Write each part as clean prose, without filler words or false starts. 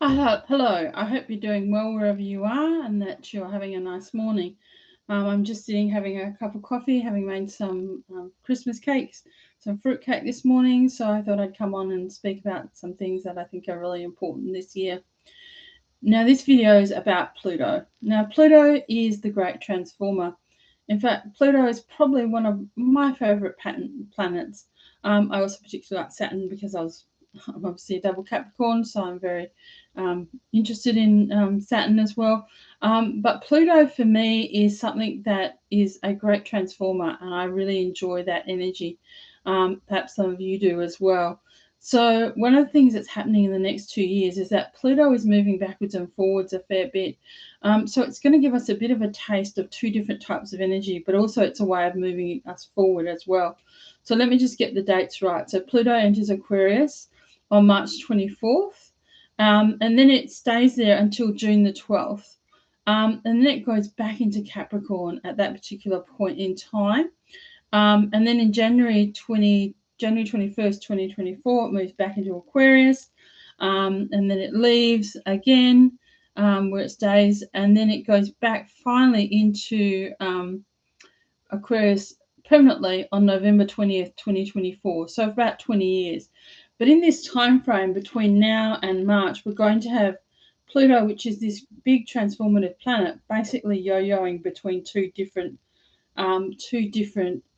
Hello, I hope you're doing well wherever you are and that you're having a nice morning. I'm just sitting having a cup of coffee, having made some Christmas cakes, some fruit cake this morning. So I thought I'd come on and speak about some things that I think are really important this year. Now, this video is about Pluto. Now, Pluto is the great transformer. In fact, Pluto is probably one of my favourite planets. I also particularly like Saturn because I'm obviously a double Capricorn, so I'm very interested in Saturn as well. But Pluto for me is something that is a great transformer, and I really enjoy that energy. Perhaps some of you do as well. So one of the things that's happening in the next 2 years is that Pluto is moving backwards and forwards a fair bit. So it's going to give us a bit of a taste of two different types of energy, but also it's a way of moving us forward as well. So let me just get the dates right. So Pluto enters Aquarius on March 24th, and then it stays there until June the 12th. And then it goes back into Capricorn at that particular point in time. And then in January 21st, 2024, it moves back into Aquarius, and then it leaves again where it stays, and then it goes back finally into Aquarius permanently on November 20th, 2024. So about 20 years. But in this time frame between now and March, we're going to have Pluto, which is this big transformative planet, basically yo-yoing between two different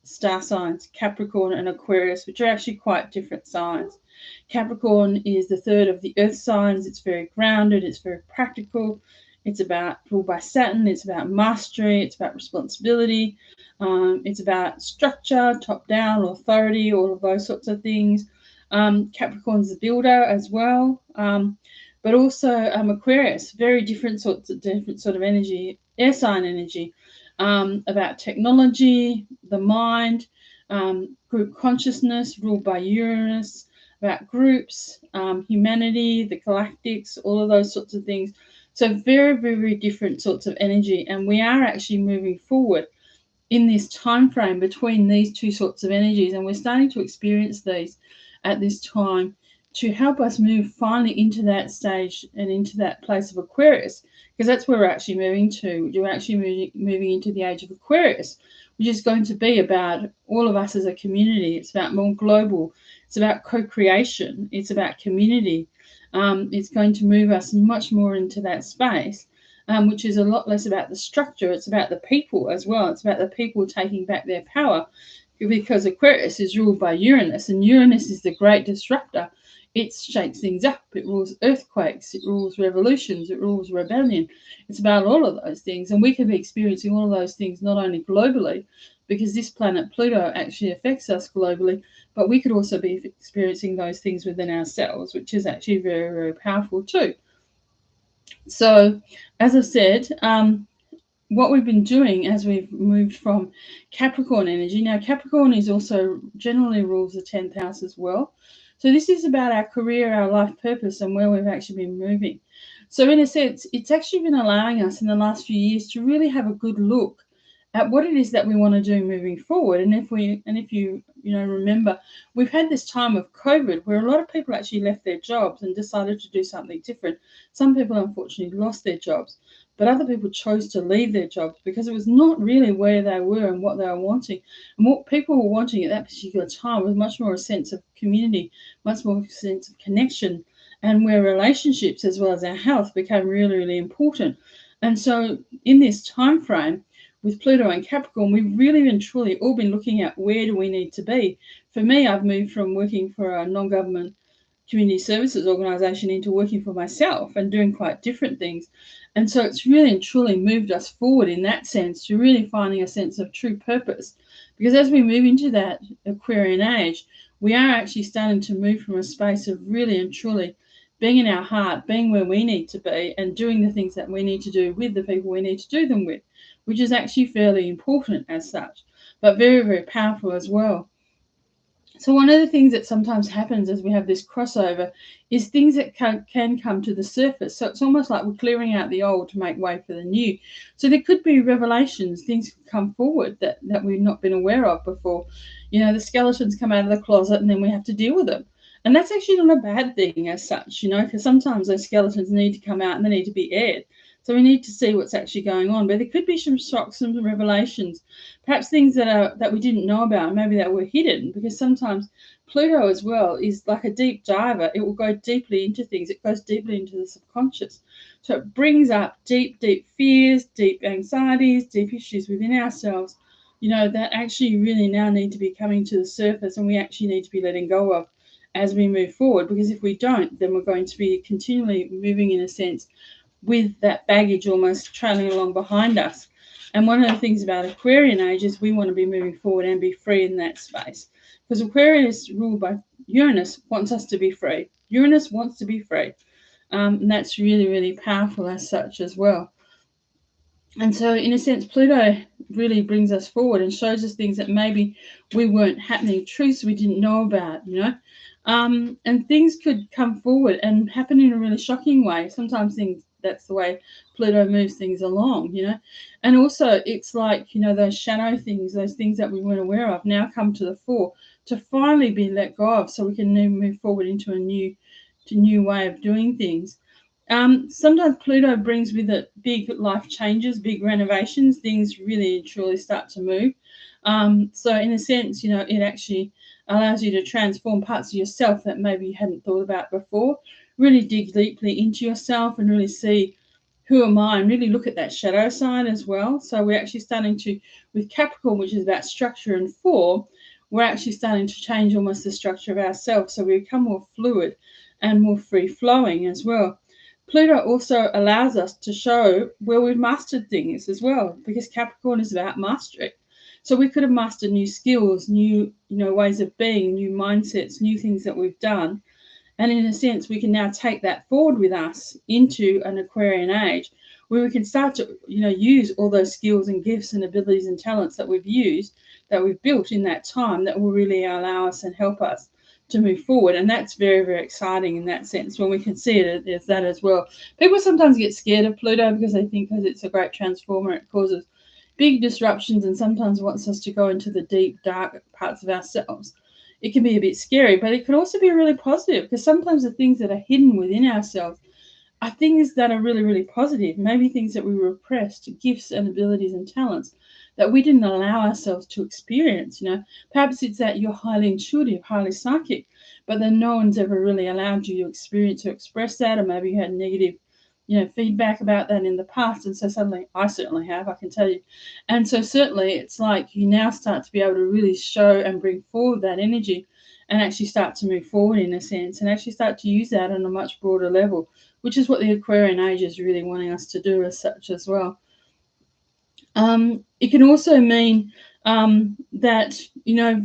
star signs, Capricorn and Aquarius, which are actually quite different signs. Capricorn is the third of the earth signs. It's very grounded, it's very practical. It's about ruled by Saturn, it's about mastery, it's about responsibility, it's about structure, top down, authority, all of those sorts of things. Capricorn's the builder as well. But also Aquarius, very different sort of energy, air sign energy, about technology, the mind, group consciousness ruled by Uranus, about groups, humanity, the galactics, all of those sorts of things. So very, very, very different sorts of energy, and we are actually moving forward in this time frame between these two sorts of energies, and we're starting to experience these at this time to help us move finally into that stage and into that place of Aquarius, because that's where we're actually moving to. We're actually moving into the age of Aquarius, which is going to be about all of us as a community. It's about more global. It's about co-creation. It's about community. It's going to move us much more into that space, which is a lot less about the structure. It's about the people as well. It's about the people taking back their power, because Aquarius is ruled by Uranus, and Uranus is the great disruptor. It shakes things up. It rules earthquakes. It rules revolutions. It rules rebellion. It's about all of those things. And we can be experiencing all of those things not only globally, because this planet Pluto actually affects us globally, but we could also be experiencing those things within ourselves, which is actually very, very powerful too. So, as I said, what we've been doing as we've moved from Capricorn energy. Now, Capricorn is also generally rules the 10th house as well. So this is about our career, our life purpose, and where we've actually been moving. So in a sense, it's actually been allowing us in the last few years to really have a good look at what it is that we want to do moving forward. And if you remember, we've had this time of COVID where a lot of people actually left their jobs and decided to do something different. Some people unfortunately lost their jobs, but other people chose to leave their jobs because it was not really where they were and what they were wanting. And what people were wanting at that particular time was much more a sense of community, much more a sense of connection, and where relationships as well as our health became really, really important. And so in this time frame, with Pluto and Capricorn, we've really and truly all been looking at where do we need to be. For me, I've moved from working for a non-government community services organisation into working for myself and doing quite different things. And so it's really and truly moved us forward in that sense to really finding a sense of true purpose. Because as we move into that Aquarian age, we are actually starting to move from a space of really and truly being in our heart, being where we need to be, and doing the things that we need to do with the people we need to do them with, which is actually fairly important as such, but very, very powerful as well. So one of the things that sometimes happens as we have this crossover is things that can come to the surface. So it's almost like we're clearing out the old to make way for the new. So there could be revelations, things could come forward that we've not been aware of before. The skeletons come out of the closet and then we have to deal with them. And that's actually not a bad thing as such, because sometimes those skeletons need to come out and they need to be aired. So we need to see what's actually going on. But there could be some shocks, some revelations, perhaps things that we didn't know about, maybe that were hidden, because sometimes Pluto as well is like a deep diver. It will go deeply into things. It goes deeply into the subconscious. So it brings up deep, deep fears, deep anxieties, deep issues within ourselves, that actually really now need to be coming to the surface, and we actually need to be letting go of as we move forward. Because if we don't, then we're going to be continually moving, in a sense, with that baggage almost trailing along behind us. And one of the things about Aquarian age is we want to be moving forward and be free in that space. Because Aquarius, ruled by Uranus, wants us to be free. Uranus wants to be free. And that's really, really powerful as such as well. And so, in a sense, Pluto really brings us forward and shows us things that maybe we weren't happening, truths we didn't know about, and things could come forward and happen in a really shocking way. Sometimes that's the way Pluto moves things along, And also, it's like, those shadow things, those things that we weren't aware of now come to the fore to finally be let go of, so we can then move forward into a new way of doing things. Sometimes Pluto brings with it big life changes, big renovations. Things really truly start to move. So in a sense, it actually allows you to transform parts of yourself that maybe you hadn't thought about before. Really dig deeply into yourself and really see, who am I, and really look at that shadow side as well. So we're actually starting to, with Capricorn, which is about structure and form, we're actually starting to change almost the structure of ourselves. So we become more fluid and more free-flowing as well. Pluto also allows us to show where we've mastered things as well, because Capricorn is about mastery. So we could have mastered new skills, new ways of being, new mindsets, new things that we've done. And in a sense, we can now take that forward with us into an Aquarian age, where we can start to use all those skills and gifts and abilities and talents that we've used, that we've built in that time, that will really allow us and help us to move forward. And that's very, very exciting in that sense, when we can see it as that as well. People sometimes get scared of Pluto because they think, because it's a great transformer, it causes big disruptions and sometimes wants us to go into the deep, dark parts of ourselves. It can be a bit scary, but it can also be really positive, because sometimes the things that are hidden within ourselves are things that are really, really positive. Maybe things that we repressed, gifts and abilities and talents that we didn't allow ourselves to experience. Perhaps it's that you're highly intuitive, highly psychic, but then no one's ever really allowed you to experience or express that, or maybe you had negative feedback about that in the past. And so suddenly, I certainly have, I can tell you. And so certainly it's like you now start to be able to really show and bring forward that energy and actually start to move forward, in a sense, and actually start to use that on a much broader level, which is what the Aquarian age is really wanting us to do as such as well. It can also mean that,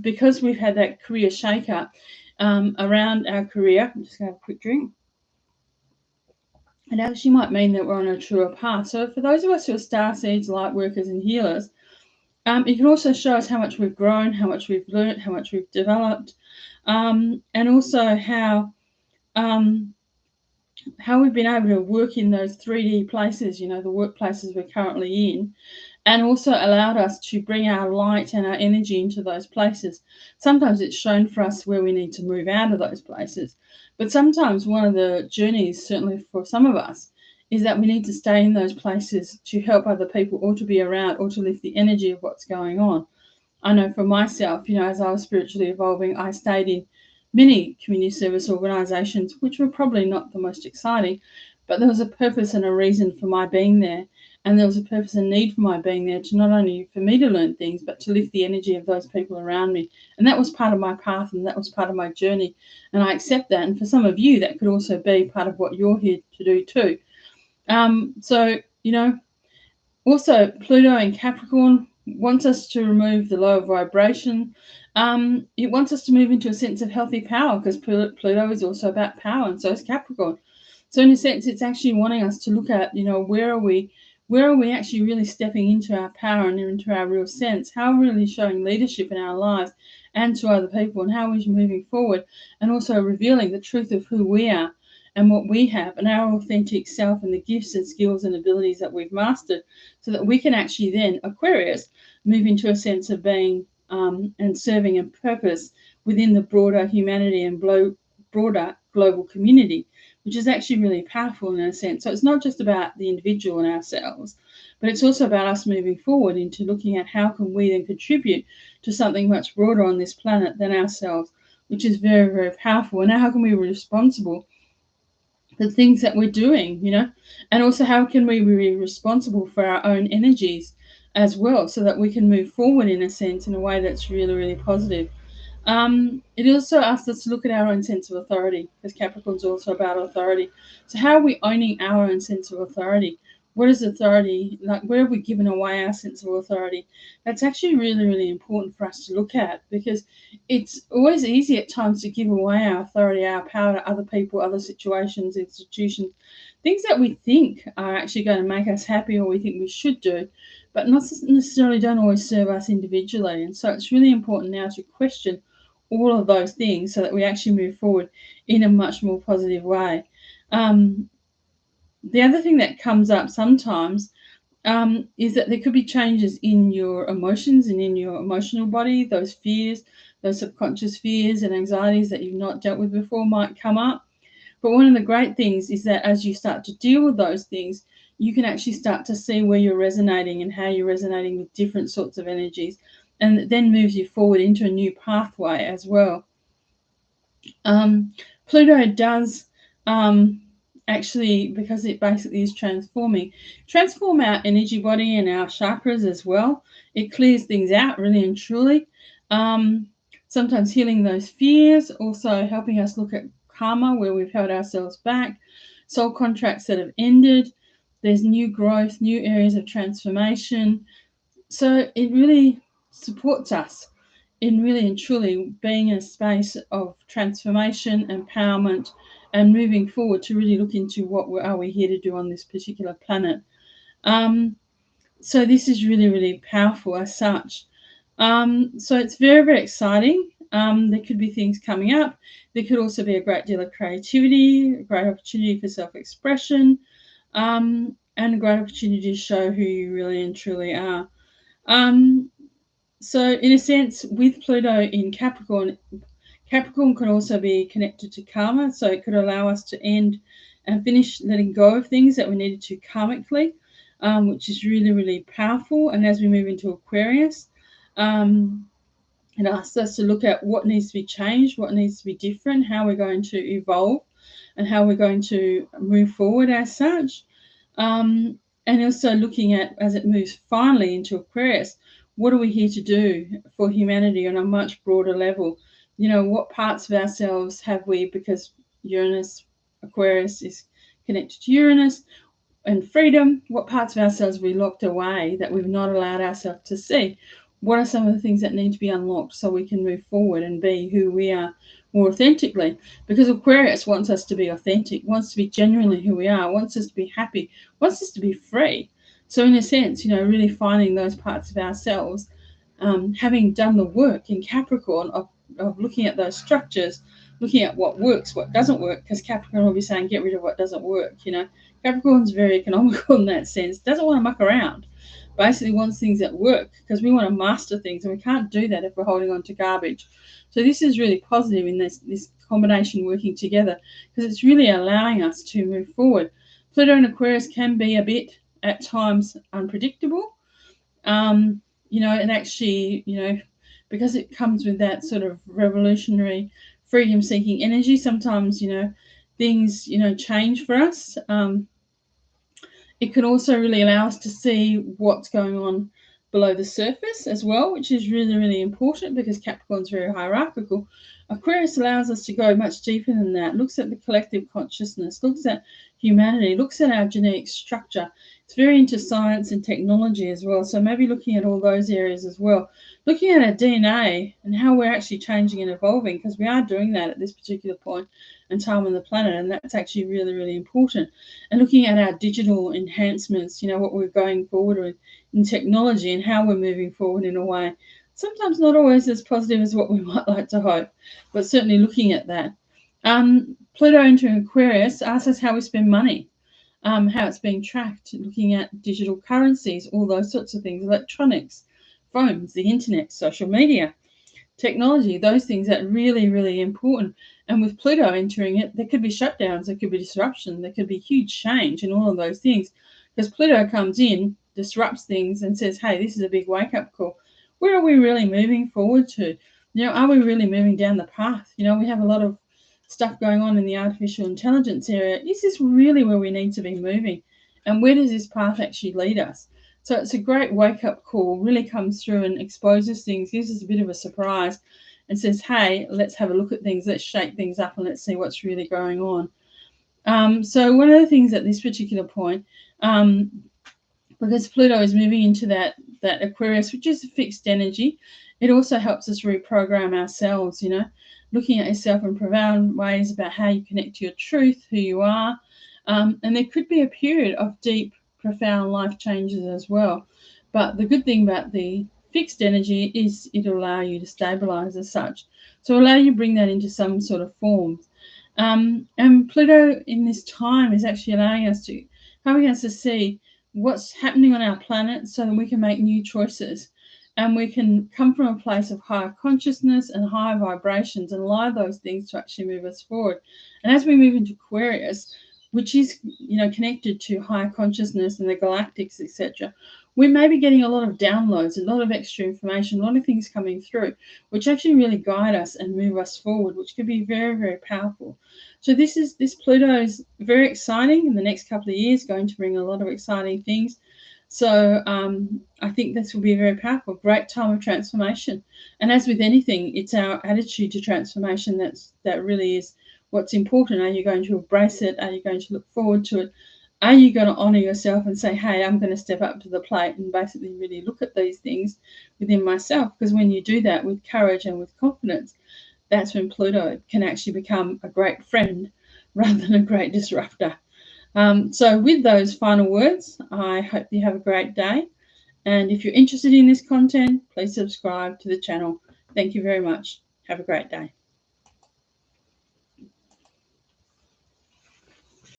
because we've had that career shake-up around our career. I'm just going to have a quick drink. It actually might mean that we're on a truer path. So for those of us who are star seeds, light workers and healers, it can also show us how much we've grown, how much we've learned, how much we've developed, and also how we've been able to work in those 3D places, the workplaces we're currently in, and also allowed us to bring our light and our energy into those places. Sometimes it's shown for us where we need to move out of those places. But sometimes one of the journeys, certainly for some of us, is that we need to stay in those places to help other people, or to be around, or to lift the energy of what's going on. I know for myself, as I was spiritually evolving, I stayed in many community service organisations, which were probably not the most exciting, but there was a purpose and a reason for my being there. And there was a purpose and need for my being there, to not only for me to learn things, but to lift the energy of those people around me. And that was part of my path, and that was part of my journey. And I accept that. And for some of you, that could also be part of what you're here to do too. Also Pluto in Capricorn wants us to remove the lower vibration. It wants us to move into a sense of healthy power, because Pluto is also about power, and so is Capricorn. So in a sense, it's actually wanting us to look at, where are we actually really stepping into our power and into our real sense? How are we really showing leadership in our lives and to other people, and how are we moving forward, and also revealing the truth of who we are and what we have, and our authentic self, and the gifts and skills and abilities that we've mastered, so that we can actually then, Aquarius, move into a sense of being and serving a purpose within the broader humanity and broader global community, which is actually really powerful in a sense. So it's not just about the individual and ourselves, but it's also about us moving forward into looking at how can we then contribute to something much broader on this planet than ourselves, which is very, very powerful. And how can we be responsible for the things that we're doing, and also how can we be responsible for our own energies as well, so that we can move forward in a sense in a way that's really, really positive. It also asks us to look at our own sense of authority, because Capricorn's also about authority. So how are we owning our own sense of authority? What is authority? Like, where have we given away our sense of authority? That's actually really, really important for us to look at, because it's always easy at times to give away our authority, our power to other people, other situations, institutions, things that we think are actually going to make us happy or we think we should do, but not necessarily don't always serve us individually. And so it's really important now to question all of those things so that we actually move forward in a much more positive way. The other thing that comes up sometimes is that there could be changes in your emotions and in your emotional body. Those fears, those subconscious fears and anxieties that you've not dealt with before might come up. But one of the great things is that as you start to deal with those things, you can actually start to see where you're resonating and how you're resonating with different sorts of energies, and it then moves you forward into a new pathway as well. Pluto does actually, because it basically is transform our energy body and our chakras as well. It clears things out really and truly. Sometimes healing those fears, also helping us look at karma where we've held ourselves back, soul contracts that have ended. There's new growth, new areas of transformation. So it really supports us in really and truly being in a space of transformation, empowerment, and moving forward to really look into what are we here to do on this particular planet. So this is really, really powerful as such. So it's very, very exciting. There could be things coming up. There could also be a great deal of creativity, a great opportunity for self-expression, and a great opportunity to show who you really and truly are. So in a sense, with Pluto in Capricorn, Capricorn can also be connected to karma. So it could allow us to end and finish letting go of things that we needed to karmically, which is really, really powerful. And as we move into Aquarius, it asks us to look at what needs to be changed, what needs to be different, how we're going to evolve, and how we're going to move forward as such. And also looking at, as it moves finally into Aquarius, what are we here to do for humanity on a much broader level? What parts of ourselves have we, because Uranus, Aquarius is connected to Uranus and freedom, what parts of ourselves have we locked away that we've not allowed ourselves to see? What are some of the things that need to be unlocked so we can move forward and be who we are more authentically? Because Aquarius wants us to be authentic, wants to be genuinely who we are, wants us to be happy, wants us to be free. So in a sense, really finding those parts of ourselves, having done the work in Capricorn of looking at those structures, looking at what works, what doesn't work, because Capricorn will be saying, get rid of what doesn't work. Capricorn's very economical in that sense, doesn't want to muck around, basically wants things that work, because we want to master things, and we can't do that if we're holding on to garbage. So this is really positive in this combination working together, because it's really allowing us to move forward. Pluto and Aquarius can be a bit, at times, unpredictable. And actually, because it comes with that sort of revolutionary, freedom-seeking energy, sometimes, things, change for us. It can also really allow us to see what's going on below the surface as well, which is really, really important, because Capricorn's very hierarchical. Aquarius allows us to go much deeper than that, looks at the collective consciousness, looks at humanity, looks at our genetic structure. It's very into science and technology as well, so maybe looking at all those areas as well. Looking at our DNA and how we're actually changing and evolving, because we are doing that at this particular point in time on the planet, and that's actually really, really important. And looking at our digital enhancements, what we're going forward with in technology and how we're moving forward in a way sometimes not always as positive as what we might like to hope, but certainly looking at that. Pluto into Aquarius asks us how we spend money, how it's being tracked, looking at digital currencies, all those sorts of things, electronics, phones, the internet, social media. technology, those things that are really, really important. And with Pluto entering it, there could be shutdowns, there could be disruption, there could be huge change in all of those things. Because Pluto comes in, disrupts things, and says, hey, this is a big wake-up call. Where are we really moving forward to? Are we really moving down the path? We have a lot of stuff going on in the artificial intelligence area. Is this really where we need to be moving? And where does this path actually lead us? So it's a great wake-up call, really comes through and exposes things, gives us a bit of a surprise, and says, hey, let's have a look at things, let's shake things up, and let's see what's really going on. So one of the things at this particular point, because Pluto is moving into that Aquarius, which is a fixed energy, it also helps us reprogram ourselves, looking at yourself in profound ways about how you connect to your truth, who you are. And there could be a period of deep, profound life changes as well. But the good thing about the fixed energy is it'll allow you to stabilize as such. So allow you to bring that into some sort of form. And Pluto in this time is actually helping us to see what's happening on our planet so that we can make new choices. And we can come from a place of higher consciousness and higher vibrations and allow those things to actually move us forward. And as we move into Aquarius, which is connected to higher consciousness and the galactics, etc., we may be getting a lot of downloads, a lot of extra information, a lot of things coming through, which actually really guide us and move us forward, which could be very, very powerful. So this Pluto is very exciting in the next couple of years, going to bring a lot of exciting things. So I think this will be a very powerful, great time of transformation. And as with anything, it's our attitude to transformation that really is what's important. Are you going to embrace it? Are you going to look forward to it? Are you going to honor yourself and say, hey, I'm going to step up to the plate and basically really look at these things within myself? Because when you do that with courage and with confidence, that's when Pluto can actually become a great friend rather than a great disruptor. So with those final words, I hope you have a great day. And if you're interested in this content, please subscribe to the channel. Thank you very much. Have a great day.